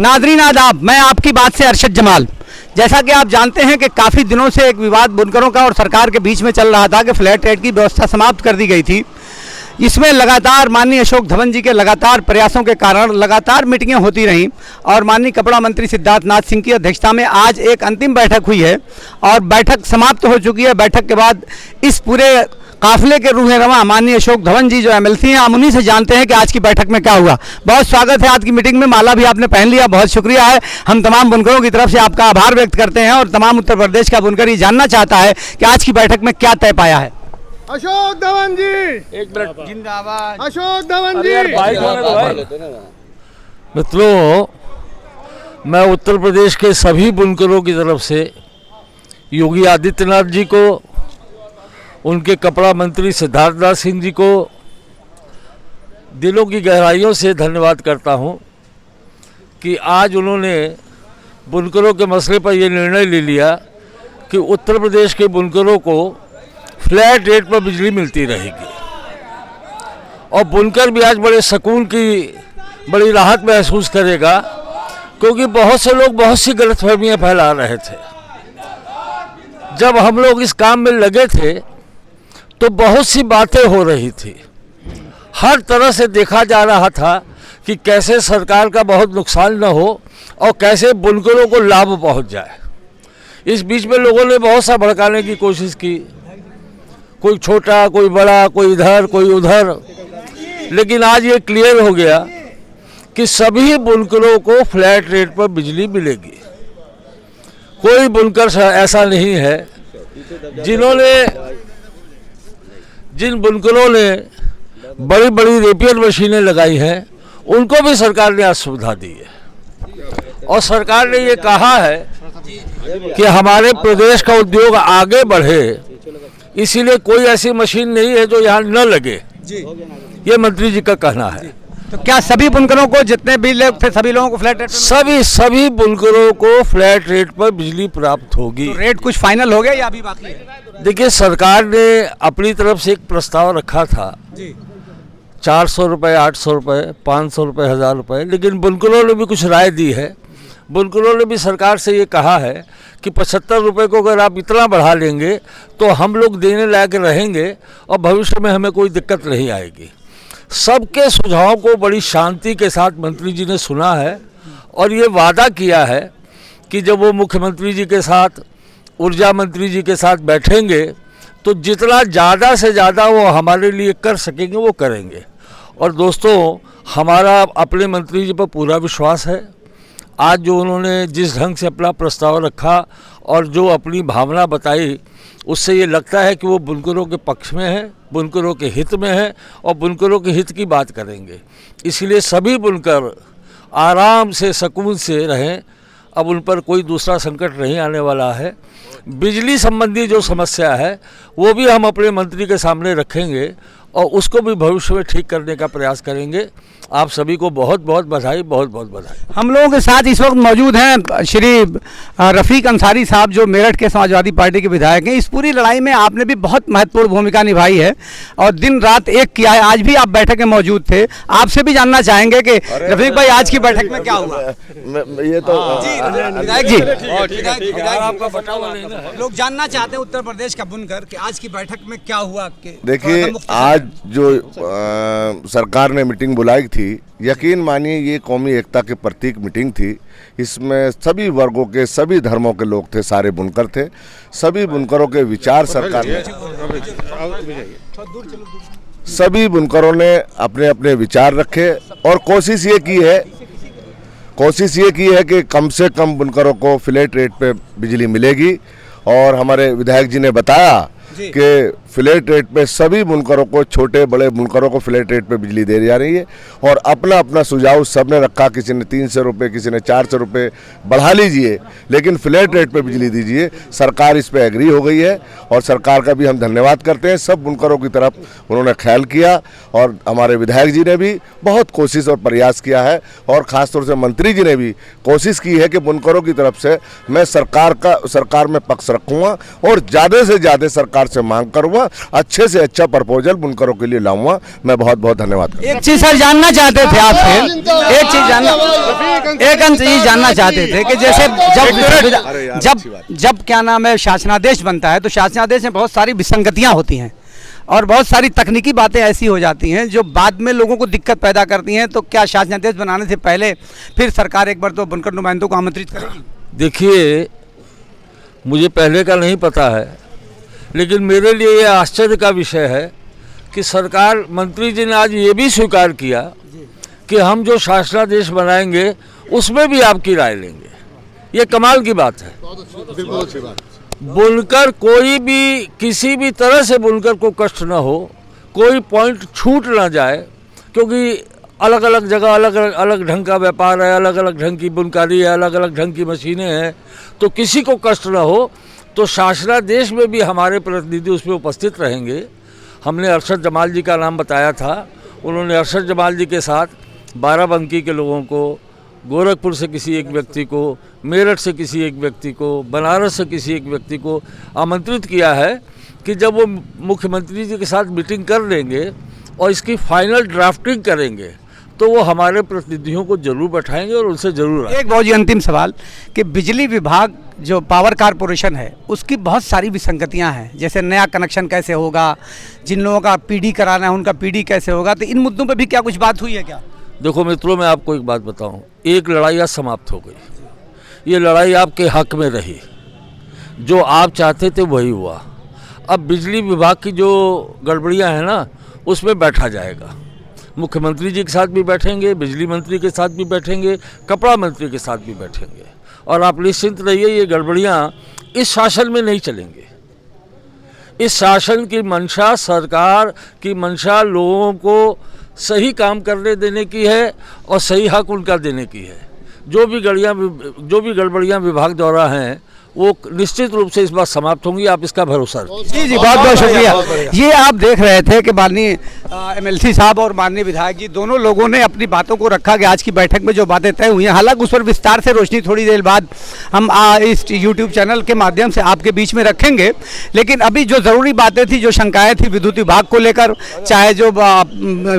Nadreen आदाब, मैं आपकी बात से अरशद जमाल। जैसा कि आप जानते हैं कि काफ़ी दिनों से एक विवाद बुनकरों का और सरकार के बीच में चल रहा था कि फ्लैट रेट की व्यवस्था समाप्त कर दी गई थी। इसमें लगातार माननीय अशोक धवन जी के लगातार प्रयासों के कारण लगातार मीटिंगें होती रहीं और माननीय कपड़ा मंत्री सिद्धार्थनाथ सिंह की अध्यक्षता में आज एक अंतिम बैठक हुई है और बैठक समाप्त हो चुकी है। बैठक के बाद इस पूरे काफिले के रूह रवां माननीय अशोक धवन जी जो एमएलसी हैं, हम उन्हीं से जानते हैं कि आज की बैठक में क्या हुआ। बहुत स्वागत है आज की मीटिंग में, माला भी आपने पहन लिया, बहुत शुक्रिया है। हम तमाम बुनकरों की तरफ से आपका आभार व्यक्त करते हैं और तमाम उत्तर प्रदेश का बुनकर ये जानना चाहता है कि आज की बैठक में क्या तय पाया है। अशोक धवन जी, एक मिनट, जिंदाबाद अशोक धवन जी। मित्रों, मैं उत्तर प्रदेश के सभी बुनकरों की तरफ से योगी आदित्यनाथ जी को, उनके कपड़ा मंत्री सिद्धार्थनाथ सिंह जी को दिलों की गहराइयों से धन्यवाद करता हूं कि आज उन्होंने बुनकरों के मसले पर यह निर्णय ले लिया कि उत्तर प्रदेश के बुनकरों को फ्लैट रेट पर बिजली मिलती रहेगी और बुनकर भी आज बड़े सुकून की बड़ी राहत महसूस करेगा, क्योंकि बहुत से लोग बहुत सी गलतफहमियां फैला रहे थे। जब हम लोग इस काम में लगे थे तो बहुत सी बातें हो रही थी, हर तरह से देखा जा रहा था कि कैसे सरकार का बहुत नुकसान न हो और कैसे बुनकरों को लाभ पहुंच जाए। इस बीच में लोगों ने बहुत सा भड़काने की कोशिश की, कोई छोटा, कोई बड़ा, कोई इधर, कोई उधर, लेकिन आज ये क्लियर हो गया कि सभी बुनकरों को फ्लैट रेट पर बिजली मिलेगी। कोई बुनकर ऐसा नहीं है जिन बुनकरों ने बड़ी बड़ी रेपियर मशीनें लगाई हैं, उनको भी सरकार ने आज सुविधा दी है और सरकार ने ये कहा है कि हमारे प्रदेश का उद्योग आगे बढ़े, इसीलिए कोई ऐसी मशीन नहीं है जो यहाँ न लगे। ये मंत्री जी का कहना है। तो क्या सभी बुनकरों को, जितने भी लोग थे, सभी लोगों को फ्लैट रेट, सभी बुनकरों को फ्लैट रेट पर बिजली प्राप्त होगी? तो रेट कुछ फाइनल हो गया या अभी बाकी है? देखिए, सरकार ने अपनी तरफ से एक प्रस्ताव रखा था 400 रुपये, 800 रुपये, 500 रुपये, 1000 रुपये, लेकिन बुनकरों ने भी कुछ राय दी है। बुनकरों ने भी सरकार से ये कहा है कि 75 रुपये को अगर आप इतना बढ़ा लेंगे तो हम लोग देने लायक रहेंगे और भविष्य में हमें कोई दिक्कत नहीं आएगी। सबके सुझावों को बड़ी शांति के साथ मंत्री जी ने सुना है और ये वादा किया है कि जब वो मुख्यमंत्री जी के साथ, ऊर्जा मंत्री जी के साथ बैठेंगे तो जितना ज़्यादा से ज़्यादा वो हमारे लिए कर सकेंगे वो करेंगे। और दोस्तों, हमारा अपने मंत्री जी पर पूरा विश्वास है। आज जो उन्होंने जिस ढंग से अपना प्रस्ताव रखा और जो अपनी भावना बताई, उससे ये लगता है कि वो बुनकरों के पक्ष में है, बुनकरों के हित में है और बुनकरों के हित की बात करेंगे। इसलिए सभी बुनकर आराम से, सुकून से रहें। अब उन पर कोई दूसरा संकट नहीं आने वाला है। बिजली संबंधी जो समस्या है वो भी हम अपने मंत्री के सामने रखेंगे और उसको भी भविष्य में ठीक करने का प्रयास करेंगे। आप सभी को बहुत बहुत बधाई, बहुत बहुत बधाई। हम लोगों के साथ इस वक्त मौजूद हैं श्री रफ़ीक अंसारी साहब, जो मेरठ के समाजवादी पार्टी के विधायक हैं। इस पूरी लड़ाई में आपने भी बहुत महत्वपूर्ण भूमिका निभाई है और दिन रात एक किया है। आज भी आप बैठक में मौजूद थे, आपसे भी जानना चाहेंगे कि रफ़ीक भाई आज की बैठक में क्या हुआ। ये तो विधायक जी, लोग जानना चाहते हैं उत्तर प्रदेश का बुनकर कि आज की बैठक में क्या हुआ। देखिए, आज जो सरकार ने मीटिंग बुलाई थी, यकीन मानिए ये कौमी एकता के प्रतीक मीटिंग थी। इसमें सभी वर्गों के, सभी धर्मों के लोग थे, सारे बुनकर थे। सभी बुनकरों के विचार सरकार ने, सभी बुनकरों ने अपने अपने विचार रखे और कोशिश ये की है कि कम से कम बुनकरों को फ्लैट रेट पे बिजली मिलेगी। और हमारे विधायक जी ने बताया कि फ्लैट रेट पे सभी बुनकरों को, छोटे बड़े बुनकरों को फ्लैट रेट पे बिजली दे जा रही है और अपना अपना सुझाव सबने रखा। किसी ने 300 रुपये, किसी ने 400 रुपये बढ़ा लीजिए, लेकिन फ्लैट रेट पे बिजली दीजिए। सरकार इस पे एग्री हो गई है और सरकार का भी हम धन्यवाद करते हैं। सब बुनकरों की तरफ उन्होंने ख्याल किया और हमारे विधायक जी ने भी बहुत कोशिश और प्रयास किया है और ख़ासतौर से मंत्री जी ने भी कोशिश की है कि बुनकरों की तरफ से मैं सरकार में पक्ष रखूँगा और ज़्यादा से ज़्यादा सरकार से मांग करूँगा करूंगा, अच्छे से अच्छा प्रपोजल बुनकरों के लिए लाऊंगा। मैं बहुत बहुत धन्यवाद करता हूं। एक चीज सर जानना चाहते थे आपसे, एक चीज जानना चाहते थे कि जैसे जब क्या नाम है शासनादेश बनता है तो शासनादेश में बहुत सारी विसंगतियां होती हैं और बहुत सारी तकनीकी बातें ऐसी हो जाती हैं जो बाद में लोगों को दिक्कत पैदा करती हैं। तो क्या शासनादेश बनाने से पहले फिर सरकार एक बार तो बुनकर नुमाइंदों को आमंत्रित करेगी? देखिए, मुझे पहले का नहीं पता है, लेकिन मेरे लिए ये आश्चर्य का विषय है कि सरकार मंत्री जी ने आज ये भी स्वीकार किया कि हम जो शासनादेश बनाएंगे उसमें भी आपकी राय लेंगे। ये कमाल की बात है। बिल्कुल अच्छी बात। बुनकर कोई भी किसी भी तरह से बुनकर को कष्ट ना हो, कोई पॉइंट छूट ना जाए, क्योंकि अलग अलग जगह अलग अलग ढंग का व्यापार है, अलग अलग ढंग की बुनकारी है, अलग अलग ढंग की मशीनें हैं, तो किसी को कष्ट ना हो। तो शासनादेश में भी हमारे प्रतिनिधि उसमें उपस्थित रहेंगे। हमने अरशद जमाल जी का नाम बताया था, उन्होंने अरशद जमाल जी के साथ बाराबंकी के लोगों को, गोरखपुर से किसी एक व्यक्ति को, मेरठ से किसी एक व्यक्ति को, बनारस से किसी एक व्यक्ति को आमंत्रित किया है कि जब वो मुख्यमंत्री जी के साथ मीटिंग कर लेंगे और इसकी फाइनल ड्राफ्टिंग करेंगे तो वो हमारे प्रतिनिधियों को जरूर बैठाएंगे और उनसे जरूर एक बहुत ही अंतिम सवाल कि बिजली विभाग जो पावर कारपोरेशन है उसकी बहुत सारी विसंगतियां हैं, जैसे नया कनेक्शन कैसे होगा, जिन लोगों का पीडी कराना है उनका पीडी कैसे होगा, तो इन मुद्दों पे भी क्या कुछ बात हुई है क्या? देखो मित्रों, मैं आपको एक बात बताऊं, एक लड़ाई आज समाप्त हो गई। ये लड़ाई आपके हक में रही, जो आप चाहते थे वही हुआ। अब बिजली विभाग की जो गड़बड़ियां हैं ना, उसमें बैठा जाएगा। मुख्यमंत्री जी के साथ भी बैठेंगे, बिजली मंत्री के साथ भी बैठेंगे, कपड़ा मंत्री के साथ भी बैठेंगे। और आप निश्चिंत रहिए, ये गड़बड़ियाँ इस शासन में नहीं चलेंगे। इस शासन की मंशा, सरकार की मंशा लोगों को सही काम करने देने की है और सही हक उनका देने की है। जो भी गड़बड़ियाँ विभाग द्वारा हैं वो निश्चित रूप से इस बार समाप्त होंगी, आप इसका भरोसा रखिए। जी बहुत बहुत शुक्रिया। ये आप देख रहे थे कि माननीय एमएलसी साहब और माननीय विधायक जी दोनों लोगों ने अपनी बातों को रखा कि आज की बैठक में जो बातें तय हुई हैं, हालांकि उस पर विस्तार से रोशनी थोड़ी देर बाद हम इस यूट्यूब चैनल के माध्यम से आपके बीच में रखेंगे। लेकिन अभी जो ज़रूरी बातें थी, जो शंकाएँ थी विद्युत विभाग को लेकर, चाहे जो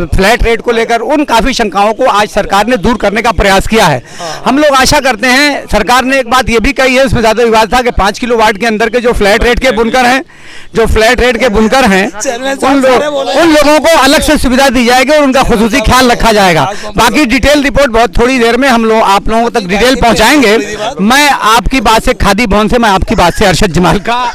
फ्लैट रेट को लेकर, उन काफ़ी शंकाओं को आज सरकार ने दूर करने का प्रयास किया है। हम लोग आशा करते हैं, सरकार ने एक बात ये भी कही है, उसमें ज़्यादा था कि 5 किलोवाट के अंदर के जो फ्लैट रेट के बुनकर हैं, उन लोगों को अलग से सुविधा दी जाएगी और उनका खुसूसी ख्याल रखा जाएगा। बाकी डिटेल रिपोर्ट बहुत थोड़ी देर में हम लोग आप लोगों तक डिटेल पहुंचाएंगे। मैं आपकी बात से, खादी भवन से, मैं आपकी बात से अरशद जमाल का